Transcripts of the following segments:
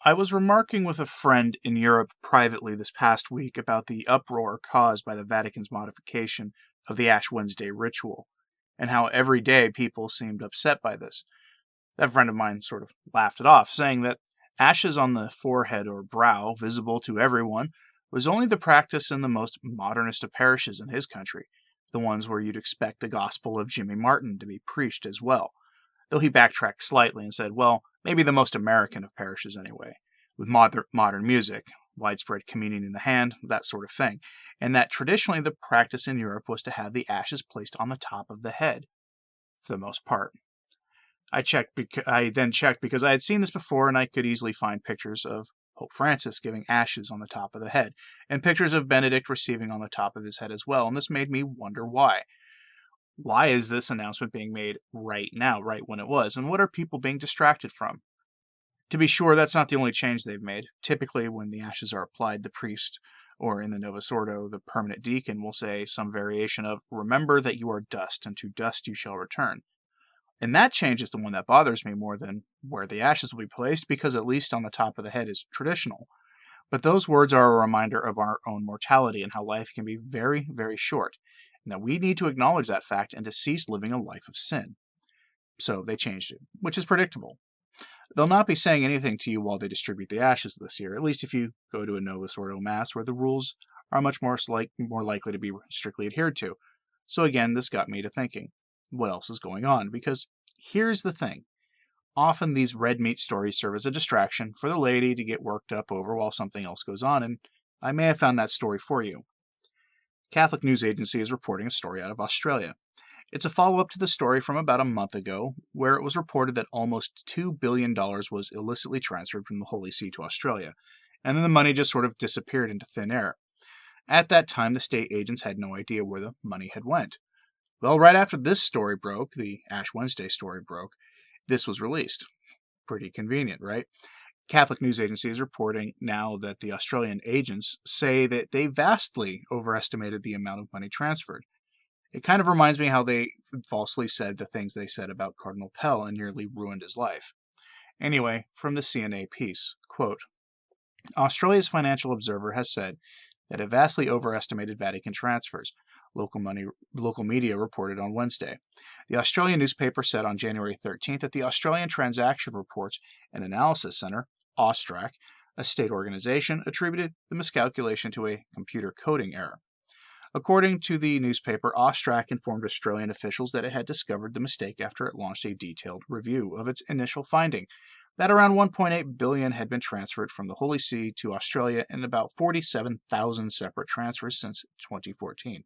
I was remarking with a friend in Europe privately this past week about the uproar caused by the Vatican's modification of the Ash Wednesday ritual, and how every day people seemed upset by this. That friend of mine sort of laughed it off, saying that ashes on the forehead or brow, visible to everyone, was only the practice in the most modernist of parishes in his country, the ones where you'd expect the gospel of Jimmy Martin to be preached as well, though he backtracked slightly and said, well, maybe the most American of parishes anyway, with modern music, widespread communion in the hand, that sort of thing, and that traditionally the practice in Europe was to have the ashes placed on the top of the head, for the most part. I then checked because I had seen this before and I could easily find pictures of Pope Francis giving ashes on the top of the head, and pictures of Benedict receiving on the top of his head as well, and this made me wonder why. Why is this announcement being made right now, right when it was, and what are people being distracted from? To be sure, that's not the only change they've made. Typically, when the ashes are applied, the priest, or in the Novus Ordo, the permanent deacon, will say some variation of, remember that you are dust, and to dust you shall return. And that change is the one that bothers me more than where the ashes will be placed, because at least on the top of the head is traditional. But those words are a reminder of our own mortality and how life can be very, very short, and that we need to acknowledge that fact and to cease living a life of sin. So they changed it, which is predictable. They'll not be saying anything to you while they distribute the ashes this year, at least if you go to a Novus Ordo Mass where the rules are much more likely to be strictly adhered to. So again, this got me to thinking, what else is going on? Because here's the thing. Often these red meat stories serve as a distraction for the laity to get worked up over while something else goes on, and I may have found that story for you. Catholic News Agency is reporting a story out of Australia. It's a follow-up to the story from about a month ago, where it was reported that almost $2 billion was illicitly transferred from the Holy See to Australia, and then the money just sort of disappeared into thin air. At that time, the state agents had no idea where the money had went. Well, right after this story broke, the Ash Wednesday story broke, this was released. Pretty convenient, right? Catholic News Agency is reporting now that the Australian agents say that they vastly overestimated the amount of money transferred. It kind of reminds me how they falsely said the things they said about Cardinal Pell and nearly ruined his life. Anyway, from the CNA piece, quote, Australia's Financial Observer has said that it vastly overestimated Vatican transfers, local media reported on Wednesday. The Australian newspaper said on January 13th that the Australian Transaction Reports and Analysis Centre, AUSTRAC, a state organization, attributed the miscalculation to a computer coding error. According to the newspaper, AUSTRAC informed Australian officials that it had discovered the mistake after it launched a detailed review of its initial finding, that around $1.8 billion had been transferred from the Holy See to Australia in about 47,000 separate transfers since 2014.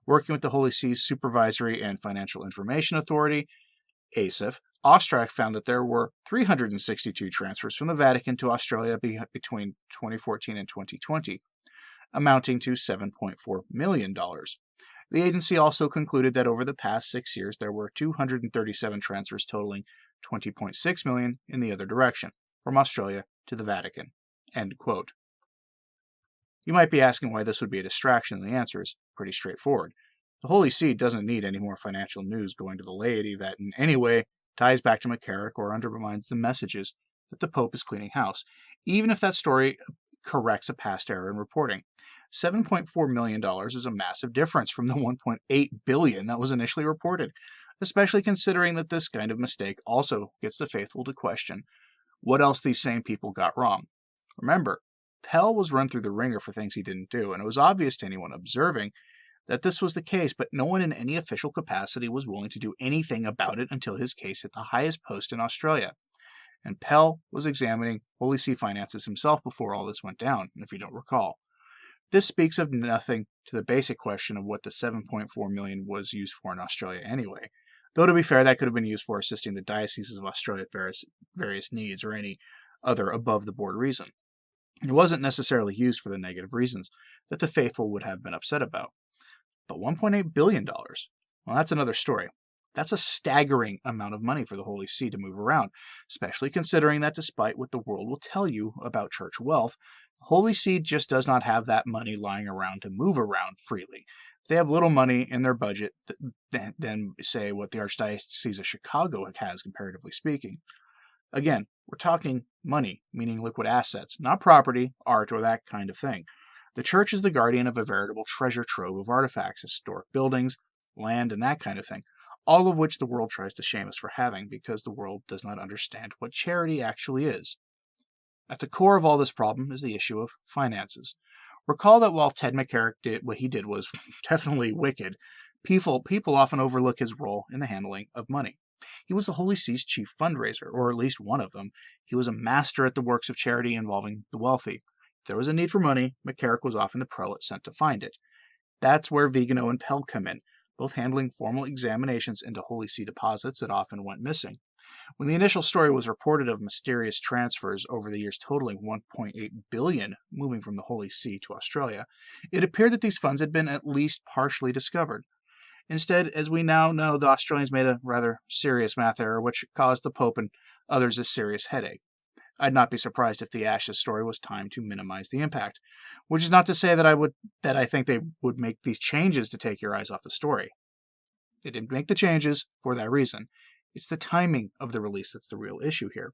Working with the Holy See's Supervisory and Financial Information Authority, ASIF, AUSTRAC found that there were 362 transfers from the Vatican to Australia between 2014 and 2020, amounting to $7.4 million. The agency also concluded that over the past 6 years there were 237 transfers totaling $20.6 million in the other direction, from Australia to the Vatican. End quote. You might be asking why this would be a distraction, and the answer is pretty straightforward. The Holy See doesn't need any more financial news going to the laity that in any way ties back to McCarrick or undermines the messages that the Pope is cleaning house, even if that story corrects a past error in reporting. $7.4 million is a massive difference from the $1.8 billion that was initially reported, especially considering that this kind of mistake also gets the faithful to question what else these same people got wrong. Remember, Pell was run through the ringer for things he didn't do, and it was obvious to anyone observing that this was the case, but no one in any official capacity was willing to do anything about it until his case hit the highest post in Australia. And Pell was examining Holy See finances himself before all this went down, if you don't recall. This speaks of nothing to the basic question of what the $7.4 million was used for in Australia anyway, though to be fair, that could have been used for assisting the dioceses of Australia with various needs or any other above-the-board reason. It wasn't necessarily used for the negative reasons that the faithful would have been upset about. But $1.8 billion, well, that's another story. That's a staggering amount of money for the Holy See to move around, especially considering that despite what the world will tell you about church wealth, the Holy See just does not have that money lying around to move around freely. They have little money in their budget than say, what the Archdiocese of Chicago has, comparatively speaking. Again, we're talking money, meaning liquid assets, not property, art, or that kind of thing. The church is the guardian of a veritable treasure trove of artifacts, historic buildings, land, and that kind of thing, all of which the world tries to shame us for having because the world does not understand what charity actually is. At the core of all this problem is the issue of finances. Recall that while Ted McCarrick did what he did was definitely wicked, people often overlook his role in the handling of money. He was the Holy See's chief fundraiser, or at least one of them. He was a master at the works of charity involving the wealthy. If there was a need for money, McCarrick was often the prelate sent to find it. That's where Vigano and Pell come in, both handling formal examinations into Holy See deposits that often went missing. When the initial story was reported of mysterious transfers over the years totaling $1.8 billion moving from the Holy See to Australia, it appeared that these funds had been at least partially discovered. Instead, as we now know, the Australians made a rather serious math error, which caused the Pope and others a serious headache. I'd not be surprised if the Ashes story was timed to minimize the impact, which is not to say that I think they would make these changes to take your eyes off the story. They didn't make the changes for that reason. It's the timing of the release that's the real issue here.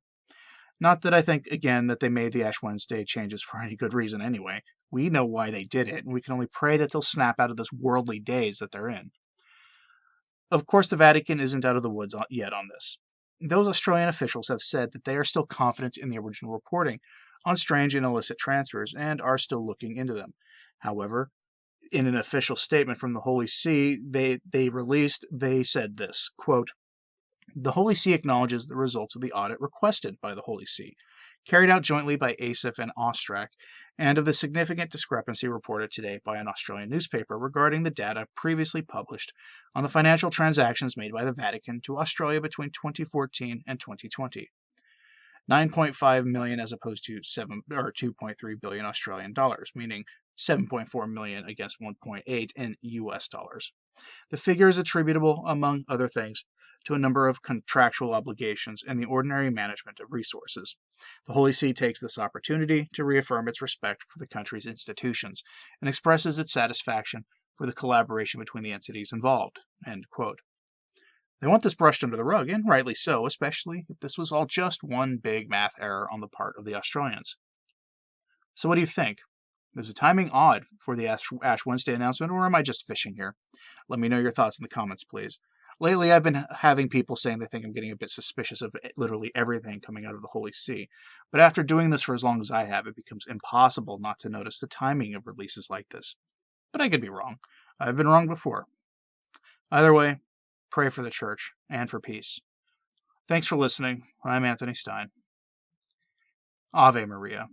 Not that I think, again, that they made the Ash Wednesday changes for any good reason anyway. We know why they did it, and we can only pray that they'll snap out of this worldly daze that they're in. Of course, the Vatican isn't out of the woods yet on this. Those Australian officials have said that they are still confident in the original reporting on strange and illicit transfers and are still looking into them. However, in an official statement from the Holy See they said this, quote, "The Holy See acknowledges the results of the audit requested by the Holy See, carried out jointly by ASIF and AUSTRAC, and of the significant discrepancy reported today by an Australian newspaper regarding the data previously published on the financial transactions made by the Vatican to Australia between 2014 and 2020. 9.5 million as opposed to 2.3 billion Australian dollars, meaning 7.4 million against 1.8 in US dollars. The figure is attributable, among other things, to a number of contractual obligations and the ordinary management of resources. The Holy See takes this opportunity to reaffirm its respect for the country's institutions and expresses its satisfaction for the collaboration between the entities involved." End quote. They want this brushed under the rug, and rightly so, especially if this was all just one big math error on the part of the Australians. So what do you think? Is the timing odd for the Ash Wednesday announcement, or am I just fishing here? Let me know your thoughts in the comments, please. Lately, I've been having people saying they think I'm getting a bit suspicious of literally everything coming out of the Holy See. But after doing this for as long as I have, it becomes impossible not to notice the timing of releases like this. But I could be wrong. I've been wrong before. Either way, pray for the church and for peace. Thanks for listening. I'm Anthony Stine. Ave Maria.